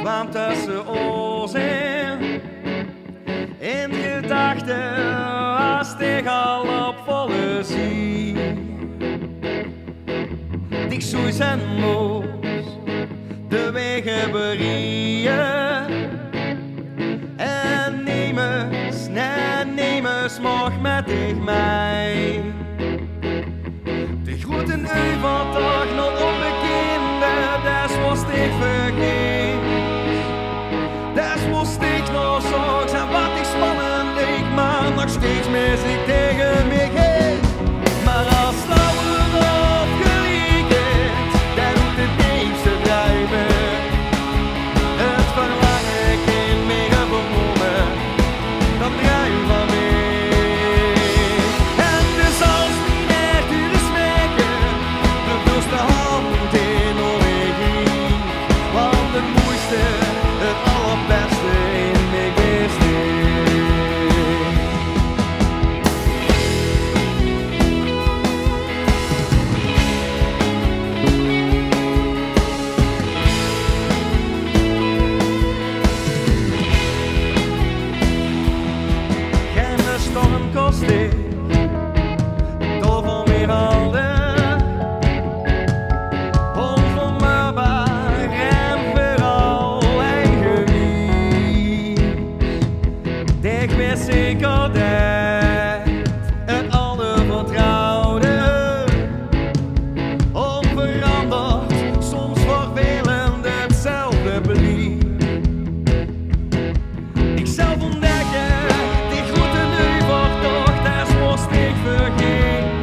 kwam tussen ons in gedachten was ik al op volle zie. Ik zoei zijn moos de wegen berieën en neem eens mag met tegen mij. De groeten u van toch nog onbekende, des was ik vergeet. Des moest ik nog zorgs en wat ik spannend leek, maar nog steeds mis ik tegen me heen. Maar als nou erop geliekend, dan doet het diepste drijven. Het verlangen geen meer vermoeden, dat drijft van mij. En dus als niet echt u de smeken, de vulste hand in omheen. Want het mooiste, het allerbeste in mij is geen storm kost ik, door van weer handen, onvermurbaar en vooral eigen wies. Ik weet zeker dat het alle vertrouwde, onveranderd, soms vervelend hetzelfde blieb. Ik zelf ontdekken, die groeten nu wordt toch, des moest ik vergeten.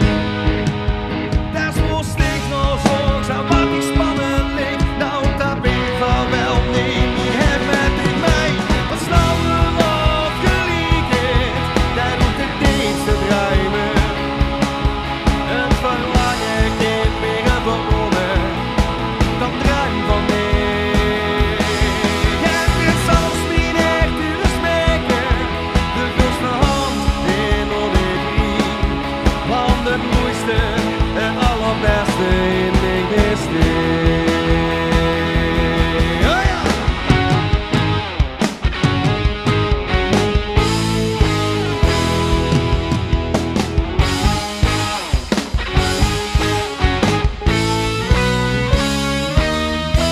Des moest ik nog zorgs en wat ik spannend leek, nou dat ben ik van wel niet meer met in mij. Wat snel erop geliekend, daar doet het niets te drijven. Het verlangen geen meer verwonnen, dat drijft van mij. En dit zal niet echt u de smeken, de vulste hand in onweer. Want het mooiste, het allerbeste in mij is dit. Oh ja!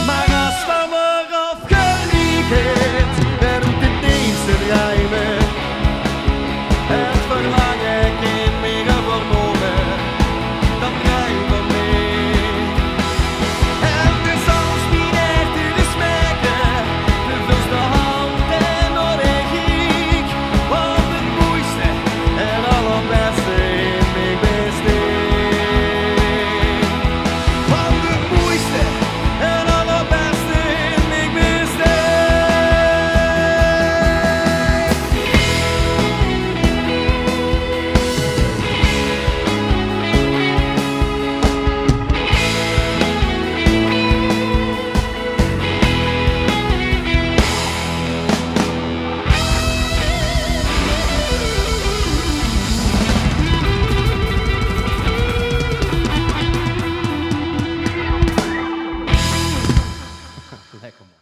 Maar als dan erop geliekend, dan doet het niets te drijven. Het verlangen geen meer vermogen, dat drijft van mij. En dus als niet echt u de smeken, de vulste hand en onregiek. Want het mooiste en allerbeste in mij besteed. Want het mooiste en allerbeste in mij besteed. Lekker man.